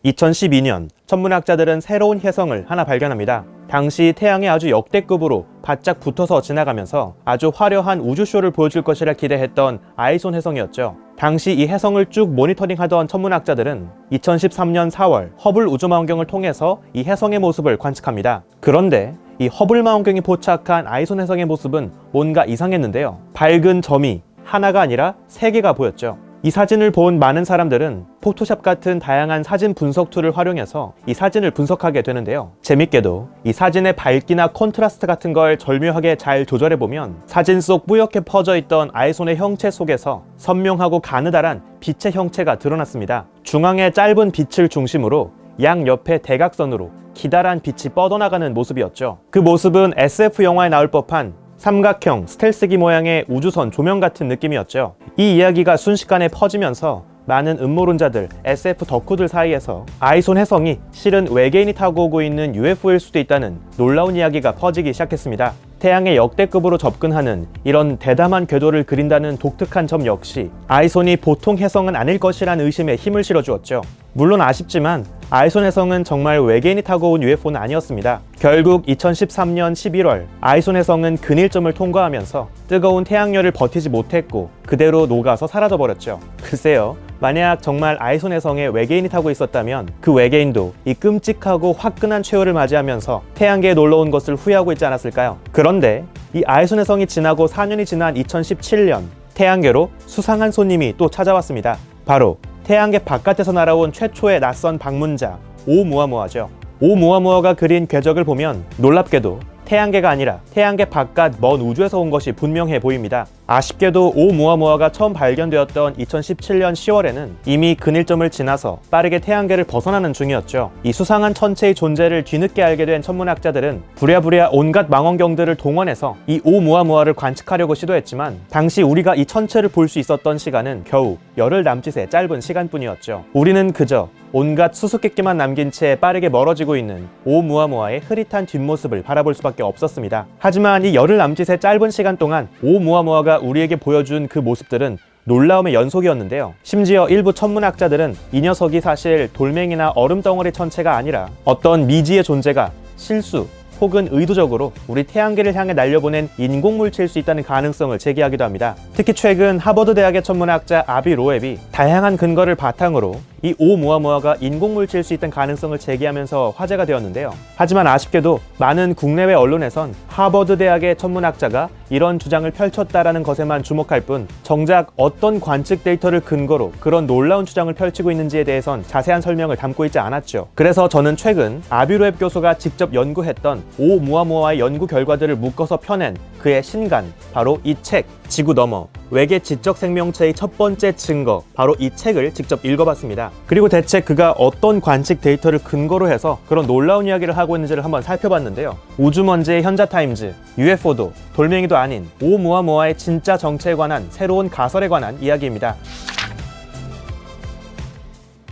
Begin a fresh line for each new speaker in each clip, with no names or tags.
2012년 천문학자들은 새로운 혜성을 하나 발견합니다. 당시 태양에 아주 역대급으로 바짝 붙어서 지나가면서 아주 화려한 우주쇼를 보여줄 것이라 기대했던 아이손 혜성이었죠. 당시 이 혜성을 쭉 모니터링하던 천문학자들은 2013년 4월 허블 우주망원경을 통해서 이 혜성의 모습을 관측합니다. 그런데 이 허블 망원경이 포착한 아이손 혜성의 모습은 뭔가 이상했는데요. 밝은 점이 하나가 아니라 3개가 보였죠. 이 사진을 본 많은 사람들은 포토샵 같은 다양한 사진 분석 툴을 활용해서 이 사진을 분석하게 되는데요. 재밌게도 이 사진의 밝기나 콘트라스트 같은 걸 절묘하게 잘 조절해보면 사진 속 뿌옇게 퍼져 있던 아이손의 형체 속에서 선명하고 가느다란 빛의 형체가 드러났습니다. 중앙에 짧은 빛을 중심으로 양옆에 대각선으로 기다란 빛이 뻗어나가는 모습이었죠. 그 모습은 SF 영화에 나올 법한 삼각형 스텔스기 모양의 우주선 조명 같은 느낌이었죠. 이 이야기가 순식간에 퍼지면서 많은 음모론자들, SF 덕후들 사이에서 아이손 혜성이 실은 외계인이 타고 오고 있는 UFO일 수도 있다는 놀라운 이야기가 퍼지기 시작했습니다. 태양에 역대급으로 접근하는 이런 대담한 궤도를 그린다는 독특한 점 역시 아이손이 보통 혜성은 아닐 것이라는 의심에 힘을 실어주었죠. 물론 아쉽지만 아이손 혜성은 정말 외계인이 타고 온 UFO는 아니었습니다. 결국 2013년 11월 아이손 혜성은 근일점을 통과하면서 뜨거운 태양열을 버티지 못했고 그대로 녹아서 사라져버렸죠. 글쎄요, 만약 정말 아이손 혜성에 외계인이 타고 있었다면 그 외계인도 이 끔찍하고 화끈한 최후를 맞이하면서 태양계에 놀러온 것을 후회하고 있지 않았을까요? 그런데 이 아이손 혜성이 지나고 4년이 지난 2017년 태양계로 수상한 손님이 또 찾아왔습니다. 바로 태양계 바깥에서 날아온 최초의 낯선 방문자 오umuam우아죠. 오umuam우아가 그린 궤적을 보면 놀랍게도 태양계가 아니라 태양계 바깥 먼 우주에서 온 것이 분명해 보입니다. 아쉽게도 오umuam우아가 처음 발견되었던 2017년 10월에는 이미 근일점을 지나서 빠르게 태양계를 벗어나는 중이었죠. 이 수상한 천체의 존재를 뒤늦게 알게 된 천문학자들은 부랴부랴 온갖 망원경들을 동원해서 이 오umuam우아를 관측하려고 시도했지만 당시 우리가 이 천체를 볼 수 있었던 시간은 겨우 열흘 남짓의 짧은 시간뿐이었죠. 우리는 그저 온갖 수수께끼만 남긴 채 빠르게 멀어지고 있는 오umuam우아의 흐릿한 뒷모습을 바라볼 수밖에 없었습니다. 하지만 이 열흘 남짓의 짧은 시간 동안 오umuam우아가 우리에게 보여준 그 모습들은 놀라움의 연속이었는데요. 심지어 일부 천문학자들은 이 녀석이 사실 돌멩이나 얼음덩어리 천체가 아니라 어떤 미지의 존재가 실수 혹은 의도적으로 우리 태양계를 향해 날려보낸 인공물체일 수 있다는 가능성을 제기하기도 합니다. 특히 최근 하버드 대학의 천문학자 아비 로앱이 다양한 근거를 바탕으로 이 오umuam우아가 인공물체일 수 있다는 가능성을 제기하면서 화제가 되었는데요. 하지만 아쉽게도 많은 국내외 언론에선 하버드 대학의 천문학자가 이런 주장을 펼쳤다라는 것에만 주목할 뿐 정작 어떤 관측 데이터를 근거로 그런 놀라운 주장을 펼치고 있는지에 대해선 자세한 설명을 담고 있지 않았죠. 그래서 저는 최근 아비 로앱 교수가 직접 연구했던 오umuam우아의 연구 결과들을 묶어서 펴낸 그의 신간, 바로 이 책 지구 너머 외계 지적 생명체의 첫 번째 증거, 바로 이 책을 직접 읽어봤습니다. 그리고 대체 그가 어떤 관측 데이터를 근거로 해서 그런 놀라운 이야기를 하고 있는지를 한번 살펴봤는데요. 우주먼지의 현자타임즈, UFO도 돌멩이도 아닌 오umuam우아의 진짜 정체에 관한 새로운 가설에 관한 이야기입니다.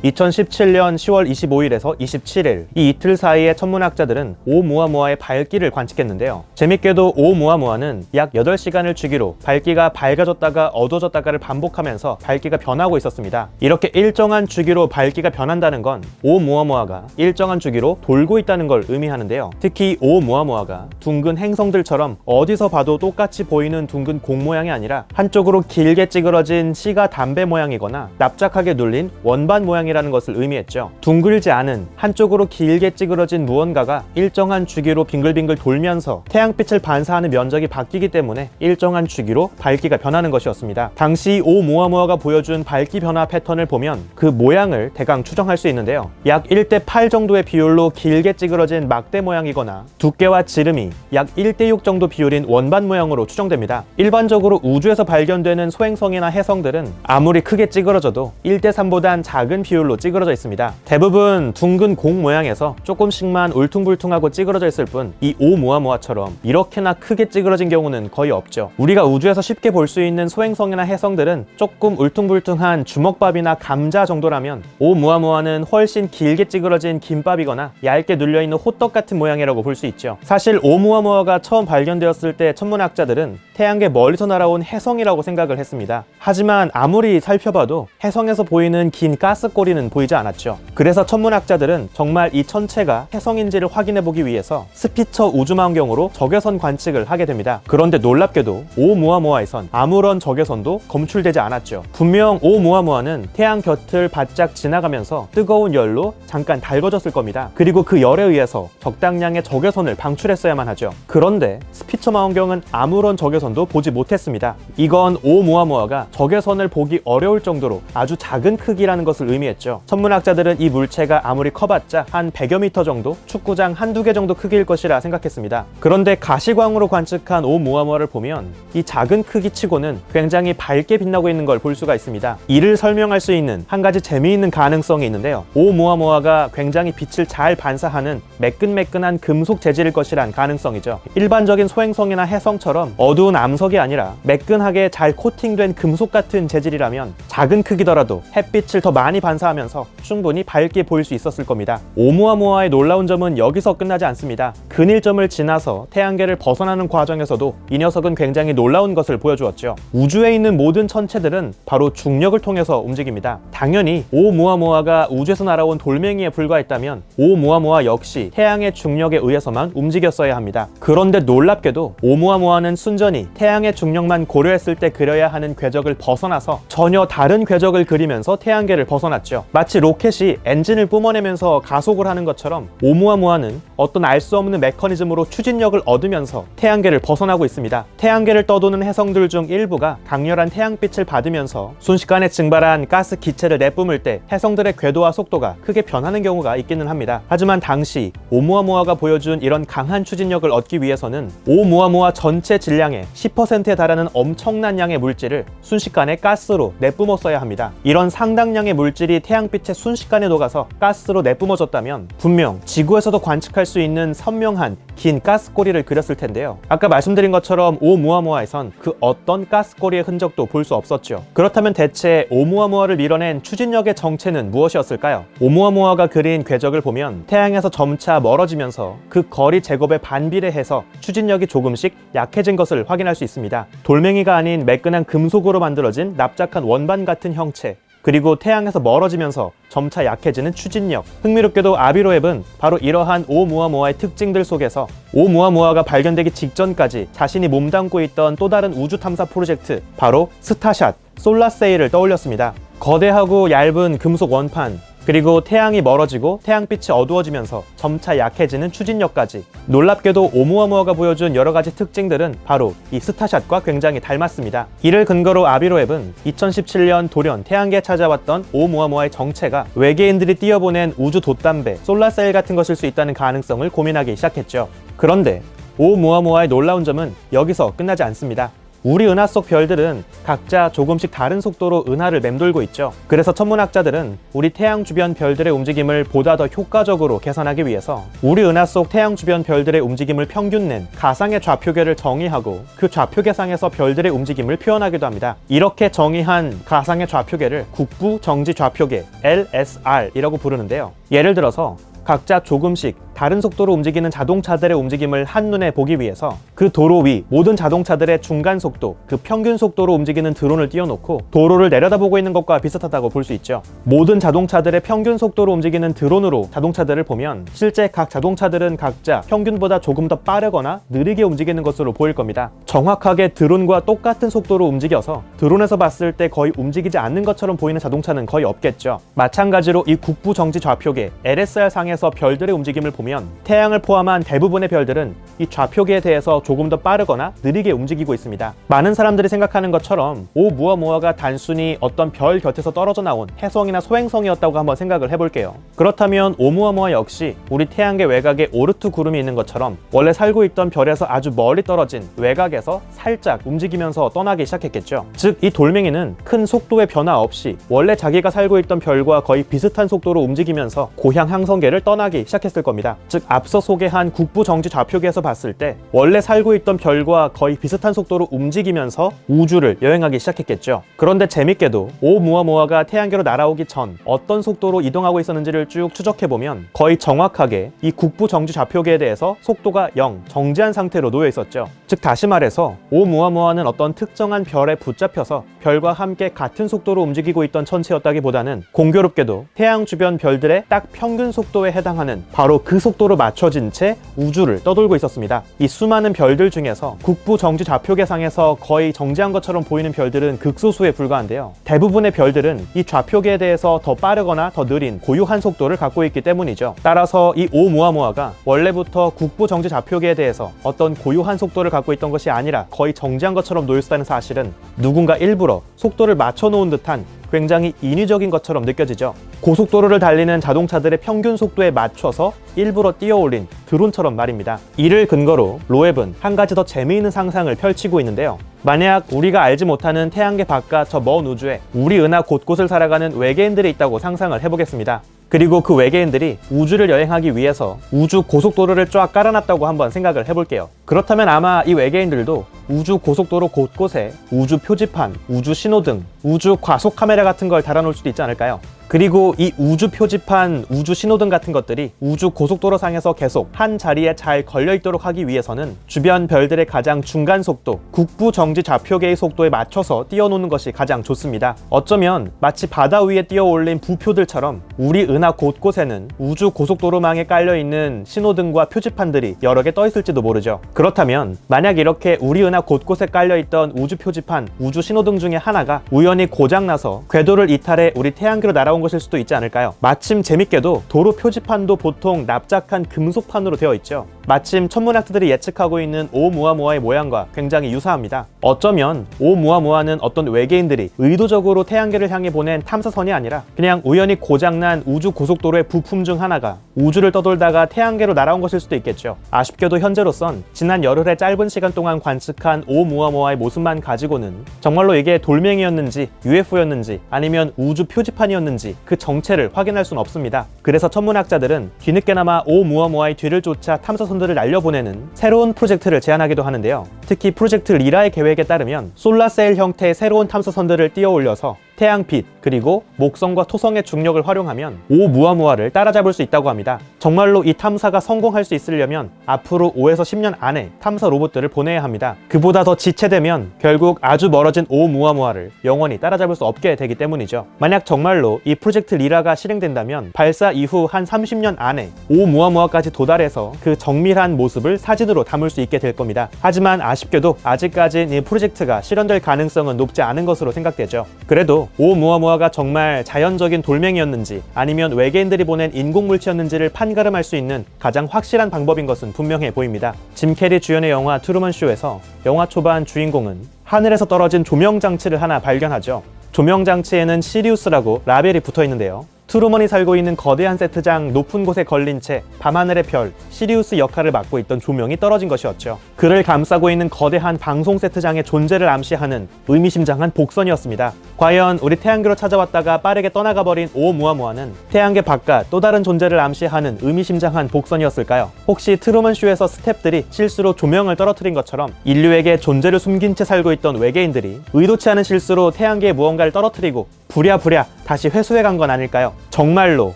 2017년 10월 25일에서 27일 이 이틀 사이에 천문학자들은 오umuam우아의 밝기를 관측했는데요. 재밌게도 오umuam우아는 약 8시간을 주기로 밝기가 밝아졌다가 어두워졌다가를 반복하면서 밝기가 변하고 있었습니다. 이렇게 일정한 주기로 밝기가 변한다는 건 오umuam우아가 일정한 주기로 돌고 있다는 걸 의미하는데요. 특히 오umuam우아가 둥근 행성들처럼 어디서 봐도 똑같이 보이는 둥근 공 모양이 아니라 한쪽으로 길게 찌그러진 씨가 담배 모양이거나 납작하게 눌린 원반 모양이 라는 것을 의미했죠. 둥글지 않은 한쪽으로 길게 찌그러진 무언가가 일정한 주기로 빙글빙글 돌면서 태양빛을 반사하는 면적이 바뀌기 때문에 일정한 주기로 밝기가 변하는 것이었습니다. 당시 오umuam우아가 보여준 밝기 변화 패턴을 보면 그 모양을 대강 추정할 수 있는데요. 약 1:8 정도의 비율로 길게 찌그러진 막대 모양이거나 두께와 지름이 약 1:6 정도 비율인 원반 모양으로 추정됩니다. 일반적으로 우주에서 발견되는 소행성이나 해성들은 아무리 크게 찌그러져도 1:3보단 작은 비율로 찌그러져 있습니다. 대부분 둥근 공 모양에서 조금씩만 울퉁불퉁하고 찌그러져 있을 뿐 이 오umuam우아처럼 이렇게나 크게 찌그러진 경우는 거의 없죠. 우리가 우주에서 쉽게 볼 수 있는 소행성이나 해성들은 조금 울퉁불퉁한 주먹밥이나 감자 정도라면 오umuam우아는 훨씬 길게 찌그러진 김밥이거나 얇게 눌려있는 호떡 같은 모양이라고 볼 수 있죠. 사실 오umuam우아가 처음 발견되었을 때 천문학자들은 태양계 멀리서 날아온 혜성이라고 생각을 했습니다. 하지만 아무리 살펴봐도 혜성에서 보이는 긴 가스꼬리 꼬리는 보이지 않았죠. 그래서 천문학자들은 정말 이 천체가 혜성인지를 확인해보기 위해서 스피처 우주망원경으로 적외선 관측을 하게 됩니다. 그런데 놀랍게도 오umuam우아에선 아무런 적외선도 검출되지 않았죠. 분명 오umuam우아는 태양 곁을 바짝 지나가면서 뜨거운 열로 잠깐 달궈졌을 겁니다. 그리고 그 열에 의해서 적당량의 적외선을 방출했어야만 하죠. 그런데 스피처 망원경은 아무런 적외선도 보지 못했습니다. 이건 오umuam우아가 적외선을 보기 어려울 정도로 아주 작은 크기라는 것을 의미했죠. 천문학자들은 이 물체가 아무리 커봤자 한 100여 미터 정도, 축구장 한두 개 정도 크기일 것이라 생각했습니다. 그런데 가시광으로 관측한 오umuam우아를 보면 이 작은 크기치고는 굉장히 밝게 빛나고 있는 걸 볼 수가 있습니다. 이를 설명할 수 있는 한 가지 재미있는 가능성이 있는데요. 오umuam우아가 굉장히 빛을 잘 반사하는 매끈매끈한 금속 재질일 것이란 가능성이죠. 일반적인 소행성이나 해성처럼 어두운 암석이 아니라 매끈하게 잘 코팅된 금속 같은 재질이라면 작은 크기더라도 햇빛을 더 많이 반사하면서 충분히 밝게 보일 수 있었을 겁니다. 오umuam우아의 놀라운 점은 여기서 끝나지 않습니다. 근일점을 지나서 태양계를 벗어나는 과정에서도 이 녀석은 굉장히 놀라운 것을 보여주었죠. 우주에 있는 모든 천체들은 바로 중력을 통해서 움직입니다. 당연히 오umuam우아가 우주에서 날아온 돌멩이에 불과했다면 오umuam우아 역시 태양의 중력에 의해서만 움직였어야 합니다. 그런데 놀랍게도 오umuam우아는 순전히 태양의 중력만 고려했을 때 그려야 하는 궤적을 벗어나서 전혀 다른 궤적을 그리면서 태양계를 벗어났죠. 마치 로켓이 엔진을 뿜어내면서 가속을 하는 것처럼 오umuam우아는 어떤 알 수 없는 메커니즘으로 추진력을 얻으면서 태양계를 벗어나고 있습니다. 태양계를 떠도는 해성들 중 일부가 강렬한 태양빛을 받으면서 순식간에 증발한 가스 기체를 내뿜을 때 해성들의 궤도와 속도가 크게 변하는 경우가 있기는 합니다. 하지만 당시 오umuam우아가 보여준 이런 강한 추진력을 얻기 위해서는 오umuam우아 전체 질량의 10%에 달하는 엄청난 양의 물질을 순식간에 가스로 내뿜었어야 합니다. 이런 상당량의 물질이 태양빛에 순식간에 녹아서 가스로 내뿜어졌다면 분명 지구에서도 관측할 수 있는 선명한 긴 가스꼬리를 그렸을 텐데요. 아까 말씀드린 것처럼 오umuam우아에선 그 어떤 가스꼬리의 흔적도 볼 수 없었죠. 그렇다면 대체 오umuam우아를 밀어낸 추진력의 정체는 무엇이었을까요? 오umuam우아가 그린 궤적을 보면 태양에서 점차 멀어지면서 그 거리 제곱에 반비례해서 추진력이 조금씩 약해진 것을 확인할 수 있습니다. 돌멩이가 아닌 매끈한 금속으로 만들어진 납작한 원반 같은 형체, 그리고 태양에서 멀어지면서 점차 약해지는 추진력. 흥미롭게도 아비로앱은 바로 이러한 오umuam우아의 특징들 속에서 오umuam우아가 발견되기 직전까지 자신이 몸담고 있던 또 다른 우주 탐사 프로젝트, 바로 스타샷, 솔라세일을 떠올렸습니다. 거대하고 얇은 금속 원판, 그리고 태양이 멀어지고 태양빛이 어두워지면서 점차 약해지는 추진력까지. 놀랍게도 오umuam우아가 보여준 여러가지 특징들은 바로 이 스타샷과 굉장히 닮았습니다. 이를 근거로 아비로앱은 2017년 돌연 태양계에 찾아왔던 오umuam우아의 정체가 외계인들이 띄어보낸 우주 돛담배, 솔라셀 같은 것일 수 있다는 가능성을 고민하기 시작했죠. 그런데 오umuam우아의 놀라운 점은 여기서 끝나지 않습니다. 우리 은하 속 별들은 각자 조금씩 다른 속도로 은하를 맴돌고 있죠. 그래서 천문학자들은 우리 태양 주변 별들의 움직임을 보다 더 효과적으로 계산하기 위해서 우리 은하 속 태양 주변 별들의 움직임을 평균낸 가상의 좌표계를 정의하고 그 좌표계상에서 별들의 움직임을 표현하기도 합니다. 이렇게 정의한 가상의 좌표계를 국부 정지 좌표계 LSR이라고 부르는데요. 예를 들어서 각자 조금씩 다른 속도로 움직이는 자동차들의 움직임을 한눈에 보기 위해서 그 도로 위 모든 자동차들의 중간 속도, 그 평균 속도로 움직이는 드론을 띄워놓고 도로를 내려다보고 있는 것과 비슷하다고 볼 수 있죠. 모든 자동차들의 평균 속도로 움직이는 드론으로 자동차들을 보면 실제 각 자동차들은 각자 평균보다 조금 더 빠르거나 느리게 움직이는 것으로 보일 겁니다. 정확하게 드론과 똑같은 속도로 움직여서 드론에서 봤을 때 거의 움직이지 않는 것처럼 보이는 자동차는 거의 없겠죠. 마찬가지로 이 국부 정지 좌표계 LSR 상에서 별들의 움직임을 보면 태양을 포함한 대부분의 별들은 이 좌표계에 대해서 조금 더 빠르거나 느리게 움직이고 있습니다. 많은 사람들이 생각하는 것처럼 오umuam우아가 단순히 어떤 별 곁에서 떨어져 나온 해성이나 소행성이었다고 한번 생각을 해볼게요. 그렇다면 오umuam우아 역시 우리 태양계 외곽에 오르트 구름이 있는 것처럼 원래 살고 있던 별에서 아주 멀리 떨어진 외곽에서 살짝 움직이면서 떠나기 시작했겠죠. 즉, 이 돌멩이는 큰 속도의 변화 없이 원래 자기가 살고 있던 별과 거의 비슷한 속도로 움직이면서 고향 항성계를 떠나기 시작했을 겁니다. 즉 앞서 소개한 국부 정지 좌표계에서 봤을 때 원래 살고 있던 별과 거의 비슷한 속도로 움직이면서 우주를 여행하기 시작했겠죠. 그런데 재밌게도 오umu아무아가 태양계로 날아오기 전 어떤 속도로 이동하고 있었는지를 쭉 추적해보면 거의 정확하게 이 국부 정지 좌표계에 대해서 속도가 0, 정지한 상태로 놓여 있었죠. 즉 다시 말해서 오umu아무아는 어떤 특정한 별에 붙잡혀서 별과 함께 같은 속도로 움직이고 있던 천체였다기보다는 공교롭게도 태양 주변 별들의 딱 평균 속도에 해당하는 바로 그 속도로 맞춰진 채 우주를 떠돌고 있었습니다. 이 수많은 별들 중에서 국부 정지 좌표계상에서 거의 정지한 것처럼 보이는 별들은 극소수에 불과한데요. 대부분의 별들은 이 좌표계에 대해서 더 빠르거나 더 느린 고유한 속도를 갖고 있기 때문이죠. 따라서 이 오umu아무아가 원래부터 국부 정지 좌표계에 대해서 어떤 고유한 속도를 갖고 있던 것이 아니라 거의 정지한 것처럼 놓여 있었다는 사실은 누군가 일부러 속도를 맞춰놓은 듯한 굉장히 인위적인 것처럼 느껴지죠. 고속도로를 달리는 자동차들의 평균 속도에 맞춰서 일부러 띄어올린 드론처럼 말입니다. 이를 근거로 로앱은 한 가지 더 재미있는 상상을 펼치고 있는데요. 만약 우리가 알지 못하는 태양계 바깥 저 먼 우주에 우리 은하 곳곳을 살아가는 외계인들이 있다고 상상을 해보겠습니다. 그리고 그 외계인들이 우주를 여행하기 위해서 우주 고속도로를 쫙 깔아놨다고 한번 생각을 해볼게요. 그렇다면 아마 이 외계인들도 우주 고속도로 곳곳에 우주 표지판, 우주 신호등, 우주 과속 카메라 같은 걸 달아놓을 수도 있지 않을까요? 그리고 이 우주 표지판, 우주 신호등 같은 것들이 우주 고속도로 상에서 계속 한 자리에 잘 걸려있도록 하기 위해서는 주변 별들의 가장 중간 속도, 국부 정지 좌표계의 속도에 맞춰서 띄워놓는 것이 가장 좋습니다. 어쩌면 마치 바다 위에 띄어올린 부표들처럼 우리 은하 곳곳에는 우주 고속도로망에 깔려있는 신호등과 표지판들이 여러 개 떠있을지도 모르죠. 그렇다면 만약 이렇게 우리 은하 곳곳에 깔려있던 우주 표지판, 우주 신호등 중에 하나가 우연히 고장나서 궤도를 이탈해 우리 태양계로 날아온 것일 수도 있지 않을까요? 마침 재밌게도 도로 표지판도 보통 납작한 금속판으로 되어 있죠. 마침 천문학자들이 예측하고 있는 오umu아무아의 모양과 굉장히 유사합니다. 어쩌면 오umu아무아는 어떤 외계인들이 의도적으로 태양계를 향해 보낸 탐사선이 아니라 그냥 우연히 고장난 우주 고속도로의 부품 중 하나가 우주를 떠돌다가 태양계로 날아온 것일 수도 있겠죠. 아쉽게도 현재로선 지난 열흘의 짧은 시간 동안 관측한 오umu아무아의 모습만 가지고는 정말로 이게 돌멩이였는지 UFO였는지 아니면 우주 표지판이었는지 그 정체를 확인할 수는 없습니다. 그래서 천문학자들은 뒤늦게나마 오umu아무아의 뒤를 쫓아 탐사선들을 날려보내는 새로운 프로젝트를 제안하기도 하는데요. 특히 프로젝트 리라의 계획에 따르면 솔라셀 형태의 새로운 탐사선들을 띄어올려서 태양빛 그리고 목성과 토성의 중력을 활용하면 오umu아무아를 따라잡을 수 있다고 합니다. 정말로 이 탐사가 성공할 수 있으려면 앞으로 5에서 10년 안에 탐사 로봇들을 보내야 합니다. 그보다 더 지체되면 결국 아주 멀어진 오umu아무아를 영원히 따라잡을 수 없게 되기 때문이죠. 만약 정말로 이 프로젝트 리라가 실행된다면 발사 이후 한 30년 안에 오umu아무아까지 도달해서 그 정밀한 모습을 사진으로 담을 수 있게 될 겁니다. 하지만 아쉽게도 아직까지 이 프로젝트가 실현될 가능성은 높지 않은 것으로 생각되죠. 그래도 오umu아무아가 정말 자연적인 돌멩이였는지 아니면 외계인들이 보낸 인공물체였는지를 판가름할 수 있는 가장 확실한 방법인 것은 분명해 보입니다. 짐 캐리 주연의 영화 트루먼 쇼에서 영화 초반 주인공은 하늘에서 떨어진 조명장치를 하나 발견하죠. 조명장치에는 시리우스라고 라벨이 붙어 있는데요. 트루먼이 살고 있는 거대한 세트장 높은 곳에 걸린 채 밤하늘의 별, 시리우스 역할을 맡고 있던 조명이 떨어진 것이었죠. 그를 감싸고 있는 거대한 방송 세트장의 존재를 암시하는 의미심장한 복선이었습니다. 과연 우리 태양계로 찾아왔다가 빠르게 떠나가버린 오umu아무아는 태양계 바깥 또 다른 존재를 암시하는 의미심장한 복선이었을까요? 혹시 트루먼 쇼에서 스태프들이 실수로 조명을 떨어뜨린 것처럼 인류에게 존재를 숨긴 채 살고 있던 외계인들이 의도치 않은 실수로 태양계에 무언가를 떨어뜨리고 부랴부랴 다시 회수해 간 건 아닐까요? 정말로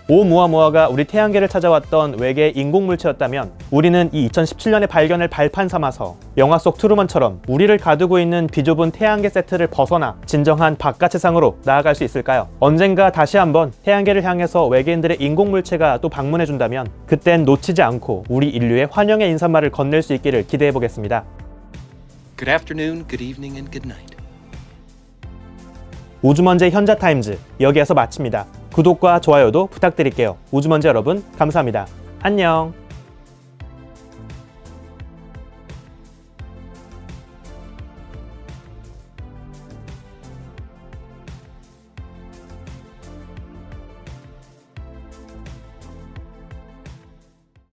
오umu아무아가 우리 태양계를 찾아왔던 외계 인공물체였다면 우리는 이 2017년의 발견을 발판 삼아서 영화 속 트루먼처럼 우리를 가두고 있는 비좁은 태양계 세트를 벗어나 진정한 바깥 세상으로 나아갈 수 있을까요? 언젠가 다시 한번 태양계를 향해서 외계인들의 인공물체가 또 방문해준다면 그땐 놓치지 않고 우리 인류의 환영의 인사말을 건넬 수 있기를 기대해보겠습니다.
Good afternoon, good evening, and good night.
우주먼지의 현자타임즈 여기에서 마칩니다. 구독과 좋아요도 부탁드릴게요. 우주먼지 여러분 감사합니다. 안녕.